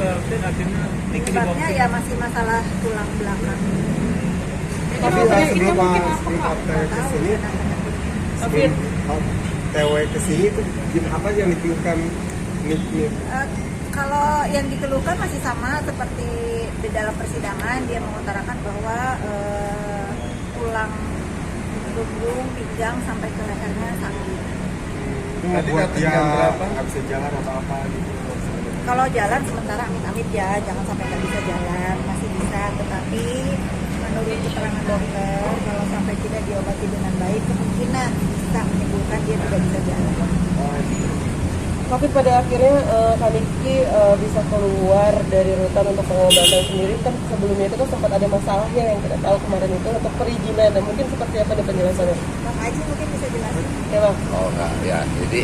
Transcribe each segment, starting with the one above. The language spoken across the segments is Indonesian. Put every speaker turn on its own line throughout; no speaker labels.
berarti akhirnya
Penyebabnya ya masih masalah tulang belakang.
Tapi sebelum helikopter ke sini, sebelum TW ke sini itu apa yang dikeluhkan?
Kalau yang dikeluhkan masih sama seperti di dalam persidangan, dia mengutarakan bahwa tulang punggung, pinggang sampai ke lehernya sakit.
Tadi datang berapa? Nggak bisa jalan atau apa gitu?
Kalau jalan sementara amit-amit ya, jangan sampai nggak bisa jalan, masih bisa. Tetapi menurut keterangan dokter, kalau sampai tidak diobati dengan baik, kemungkinan bisa menimbulkan dia tidak bisa jalan.
Tapi pada akhirnya Kak Niki bisa keluar dari rutan untuk pengobatan sendiri. Kan sebelumnya itu kan sempat ada masalahnya yang kita tahu kemarin itu untuk perizinan. Dan mungkin seperti apa nih penjelasannya?
Bang Aji mungkin bisa jelasin.
Ya Bang.
Oh enggak ya, jadi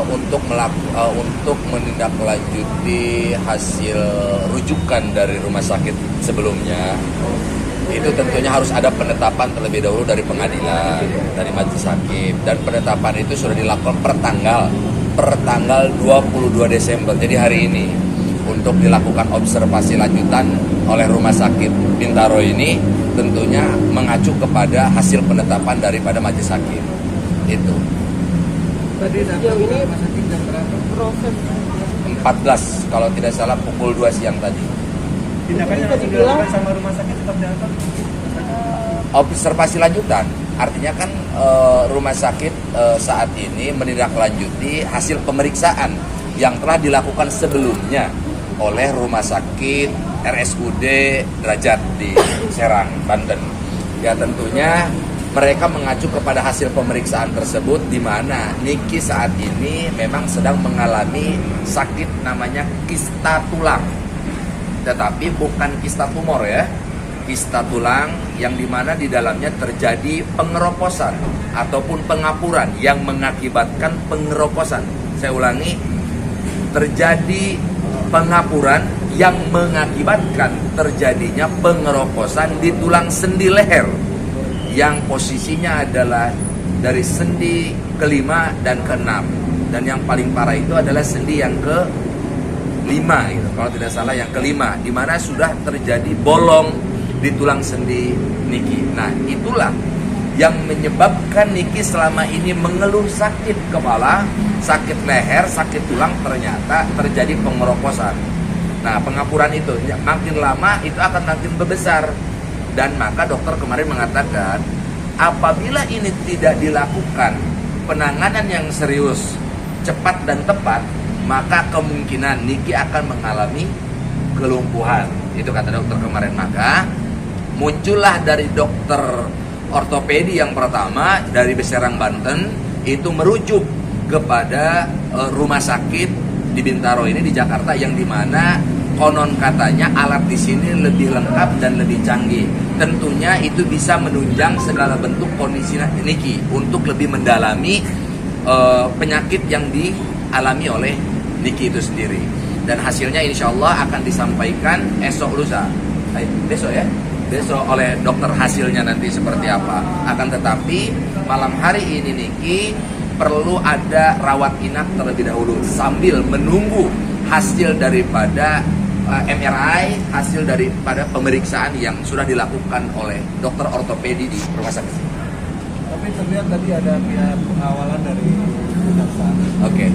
untuk menindaklanjuti hasil rujukan dari rumah sakit sebelumnya, itu tentunya harus ada penetapan terlebih dahulu dari pengadilan, dari majelis hakim, dan penetapan itu sudah dilakukan per tanggal 22 Desember, jadi hari ini, untuk dilakukan observasi lanjutan oleh rumah sakit Bintaro ini, tentunya mengacu kepada hasil penetapan daripada majelis hakim. Itu.
tadi datang ke rumah sakit jam berapa?
Proses
14 kalau tidak salah pukul 2 siang tadi.
Tindakannya langsung dilakukan sama rumah sakit tetap diantar?
Observasi lanjutan, artinya kan rumah sakit saat ini menindaklanjuti hasil pemeriksaan yang telah dilakukan sebelumnya oleh rumah sakit RSUD Derajat di Serang, Banten. Ya tentunya mereka mengacu kepada hasil pemeriksaan tersebut, di mana Niki saat ini memang sedang mengalami sakit namanya kista tulang, tetapi bukan kista tumor ya. Kista tulang yang dimana di dalamnya terjadi pengeroposan ataupun pengapuran yang mengakibatkan pengeroposan. Saya ulangi, terjadi pengapuran yang mengakibatkan terjadinya pengeroposan di tulang sendi leher yang posisinya adalah dari sendi kelima dan keenam, dan yang paling parah itu adalah sendi yang kelima gitu. Kalau tidak salah yang kelima, di mana sudah terjadi bolong di tulang sendi Niki. Nah, itulah yang menyebabkan Niki selama ini mengeluh sakit kepala, sakit leher, sakit tulang, ternyata terjadi pengeroposan. Nah, pengapuran itu makin lama itu akan makin membesar. Dan maka dokter kemarin mengatakan, apabila ini tidak dilakukan penanganan yang serius, cepat dan tepat, maka kemungkinan Niki akan mengalami kelumpuhan. Itu kata dokter kemarin. Maka muncullah dari dokter ortopedi yang pertama dari Serang, Banten, itu merujuk kepada rumah sakit di Bintaro ini di Jakarta, yang dimana konon katanya alat di sini lebih lengkap dan lebih canggih. Tentunya itu bisa menunjang segala bentuk kondisi Niki untuk lebih mendalami penyakit yang dialami oleh Niki itu sendiri. Dan hasilnya insya Allah akan disampaikan esok lusa, besok ya, besok oleh dokter hasilnya nanti seperti apa. Akan tetapi malam hari ini Niki perlu ada rawat inap terlebih dahulu sambil menunggu hasil daripada MRI, hasil daripada pemeriksaan yang sudah dilakukan oleh dokter ortopedi di rumah sakit.
Tapi terlihat tadi ada pihak pengawalan dari kejaksaan.
Oke,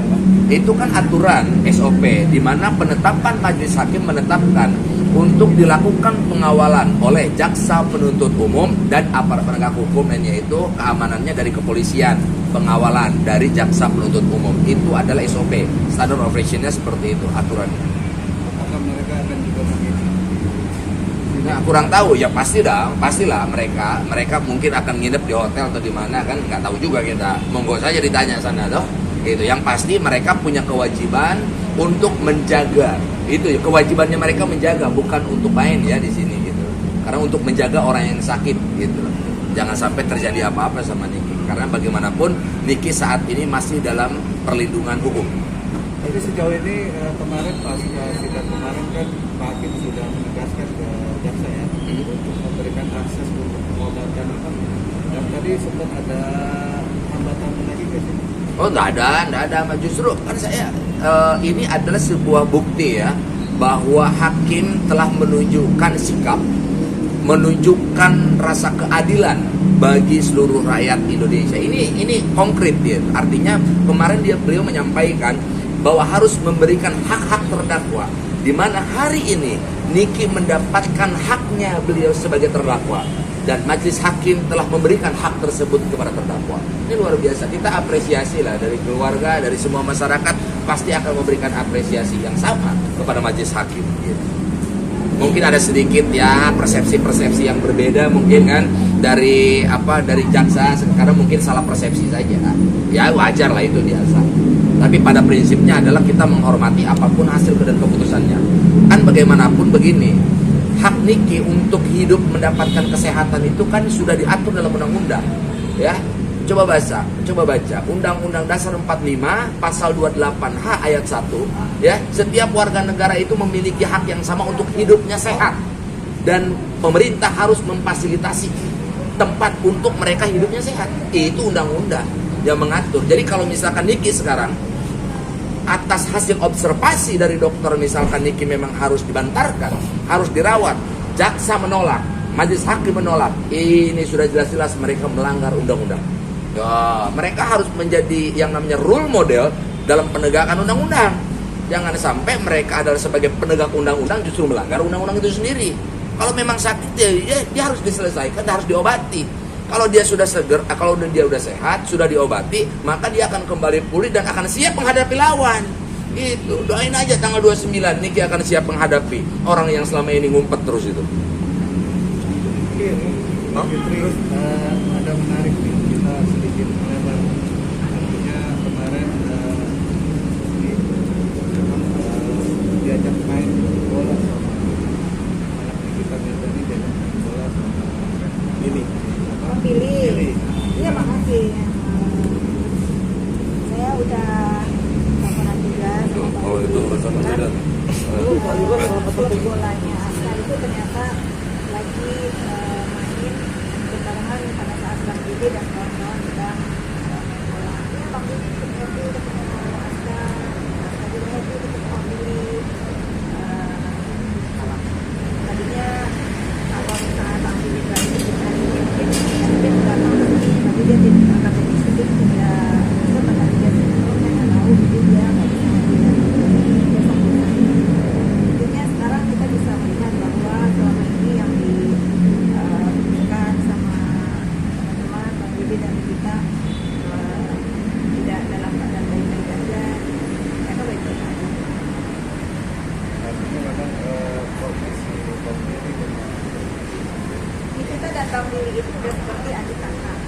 itu kan aturan SOP, di mana penetapan majelis hakim menetapkan untuk dilakukan pengawalan oleh jaksa penuntut umum dan aparat penegak hukum, yaitu keamanannya dari kepolisian, pengawalan dari jaksa penuntut umum. Itu adalah SOP, standard operationnya seperti itu aturannya.
Apakah mereka akan juga begitu?
Nah, kurang tahu ya, pastilah mereka mungkin akan nginep di hotel atau di mana, kan nggak tahu juga kita. Monggo saja ditanya sana toh. Gitu. Yang pasti mereka punya kewajiban untuk menjaga. Itu ya, kewajibannya mereka menjaga, bukan untuk main ya di sini gitu. Karena untuk menjaga orang yang sakit gitu. Jangan sampai terjadi apa-apa sama Niki. Karena bagaimanapun Niki saat ini masih dalam perlindungan hukum.
Tapi sejauh ini kemarin pas sidang kemarin kan Pak Hakim sudah menegaskan ke jaksa ya untuk memberikan akses untuk pengobatan apa. Dan tadi sempat ada hambatan lagi ke sini.
Oh nggak ada, justru kan saya ini adalah sebuah bukti ya bahwa hakim telah menunjukkan sikap, menunjukkan rasa keadilan bagi seluruh rakyat Indonesia. Ini konkret ya. Artinya kemarin beliau menyampaikan bahwa harus memberikan hak-hak terdakwa, di mana hari ini Niki mendapatkan haknya beliau sebagai terdakwa dan majelis hakim telah memberikan hak tersebut kepada terdakwa. Ini luar biasa. Kita apresiasi lah dari keluarga, dari semua masyarakat pasti akan memberikan apresiasi yang sama kepada majelis hakim. Gitu. Mungkin ada sedikit ya persepsi-persepsi yang berbeda mungkin kan dari jaksa, sekarang mungkin salah persepsi saja. Ya wajar lah, itu biasa. Tapi pada prinsipnya adalah kita menghormati apapun hasil dan keputusannya. Kan bagaimanapun begini, hak Niki untuk hidup mendapatkan kesehatan itu kan sudah diatur dalam undang-undang. Ya, coba baca Undang-Undang Dasar 45 Pasal 28H ayat 1. Ya, setiap warga negara itu memiliki hak yang sama untuk hidupnya sehat dan pemerintah harus memfasilitasi tempat untuk mereka hidupnya sehat. Itu undang-undang yang mengatur. Jadi kalau misalkan Niki sekarang atas hasil observasi dari dokter, misalkan Niki memang harus dibantarkan, harus dirawat, jaksa menolak, majelis hakim menolak, ini sudah jelas-jelas mereka melanggar undang-undang. Ya, mereka harus menjadi yang namanya role model dalam penegakan undang-undang. Jangan sampai mereka adalah sebagai penegak undang-undang justru melanggar undang-undang itu sendiri. Kalau memang sakit dia harus diselesaikan, harus diobati. Kalau dia sudah seger, kalau dia sudah sehat, sudah diobati, maka dia akan kembali pulih dan akan siap menghadapi lawan. Itu, doain aja tanggal 29 Niki akan siap menghadapi orang yang selama ini ngumpet terus itu.
Terus ada menarik nih, kita sedikit melebar. Artinya kemarin diajak main bola sama anak Nikita Mirzani, diajak main bola sama ini.
Pilih. Iya, makasih. Saya udah laporan juga sama
Oh, itu urusan beda.
bolanya Askar itu ternyata lagi main berbarengan pada saat Bang Didi dan kawan-kawan sedang main bola. Ya, Bang Didi ikut happy ketemu Askar, Askar juga happy ketemu Bang Didi. Tadinya kalau misalnya Bang Didi nggak ikut hari ini, mungkin nggak tahu tapi dia tidak angkat inisiatif tidak itu pada dia saya nggak tahu, jadi dia nggak bisa melihat dia sampai intinya sekarang kita bisa melihat bahwa selama ini yang diberikan sama teman-teman Bang Didi dan kita tidak dalam keadaan baik-baik aja, mereka baik-baik aja.
Artinya memang kondisi
Kita dan Bang Didi itu udah seperti adik kakak,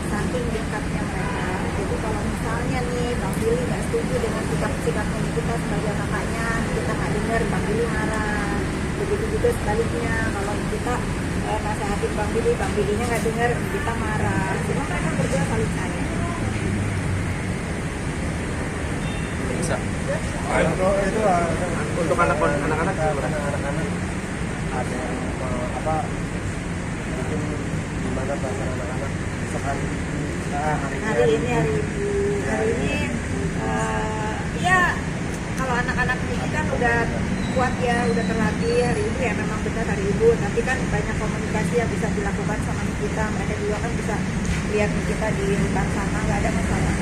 saking dekatnya mereka. Jadi kalau misalnya nih Bang Didi nggak setuju dengan sikap-sikapnya kita sebagai kakaknya, kita nggak dengar, Bang Didi marah. Begitu juga sebaliknya, kalau kita nasihatin Bang Didinya nggak dengar, kita marah. Cuma mereka berdua saling sayang.
Bisa.
Itu
Untuk anak-anak
ada mungkin gimana bahasa anak-anak sekali
Hari ini ya kalau anak-anak ini kan udah kuat ya, udah terlatih. Hari ibu ya memang benar hari ibu, tapi kan banyak komunikasi yang bisa dilakukan sama kita. Mereka juga kan bisa lihat kita di hutan sana, nggak ada masalah.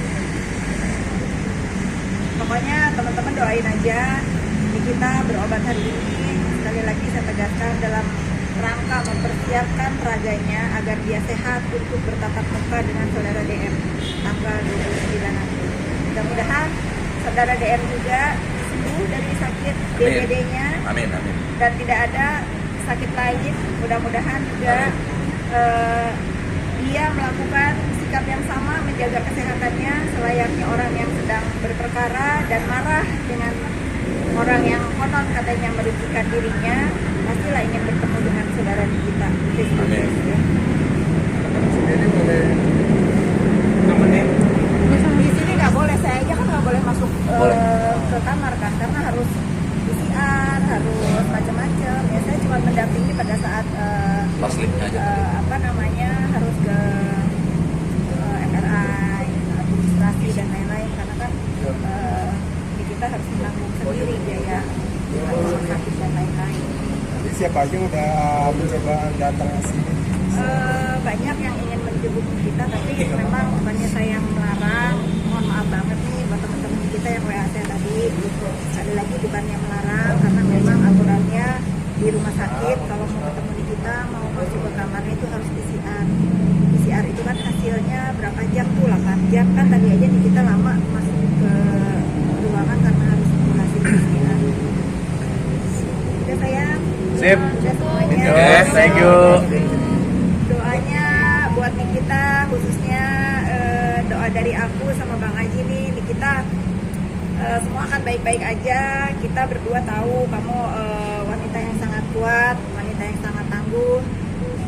Pokoknya teman-teman doain aja kita berobat hari ini. Sekali lagi saya tegaskan dalam rangka mempersiapkan raganya agar dia sehat untuk bertatap muka dengan saudara DM tanggal 29 nanti. Mudah-mudahan saudara DM juga sembuh dari sakit DBD-nya.
Amin.
Dan tidak ada sakit lain. Mudah-mudahan juga dia melakukan sikap yang sama, menjaga kesehatannya selayaknya orang yang sedang berperkara dan marah dengan orang yang konon katanya merugikan dirinya. Pastilah ingin bertemu dengan saudara kita.
Amin.
sendiri boleh nemenin.
Di sini nggak boleh, saya aja kan nggak boleh masuk ke kamar kan, karena harus PCR, harus macam-macam. Ya saya cuma mendampingi pada saat
Pasliknya aja.
harus ke MRI, administrasi dan lain-lain, karena kan kita harus
siapa aja yang udah mencoba datang ke sini?
Banyak yang ingin menjemput kita, tapi memang bukannya saya yang melarang. Mohon maaf banget nih buat teman-teman kita yang WA saya tadi. Sekali lagi bukannya melarang, karena memang aturannya di rumah sakit kalau mau ketemu di kita, mau masuk ke kamarnya itu harus PCR. PCR itu kan hasilnya berapa jam tuh, 8 jam kan tadi aja di kita lama masuk ke ruangan karena harus menunggu hasil PCR. Udah sayang.
Sip.
Udah semuanya.
Oke, thank you.
Doanya buat Nikita khususnya, doa dari aku sama Bang Haji nih, Nikita semua akan baik-baik aja. Kita berdua tahu kamu wanita yang sangat kuat, wanita yang sangat tangguh.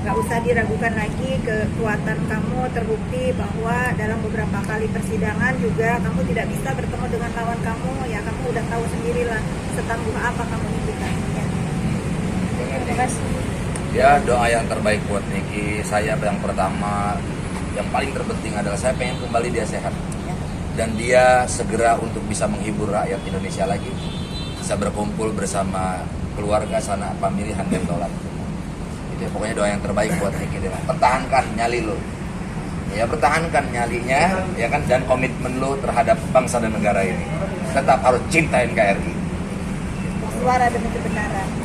Gak usah diragukan lagi, kekuatan kamu terbukti bahwa dalam beberapa kali persidangan juga kamu tidak bisa bertemu dengan lawan kamu. Ya kamu udah tahu sendirilah setangguh apa kamu Nikita. Ya. Terima kasih.
Ya, doa yang terbaik buat Niki. Saya yang pertama, yang paling terpenting adalah saya pengen kembali dia sehat. Dan dia segera untuk bisa menghibur rakyat Indonesia lagi. Bisa berkumpul bersama keluarga, sanak famili, handel dolar. Itu ya, pokoknya doa yang terbaik buat Niki. Pertahankan nyali lo. Ya, pertahankan nyalinya, ya kan, dan komitmen lo terhadap bangsa dan negara ini. Tetap harus cinta NKRI.
Suara demi kebenaran.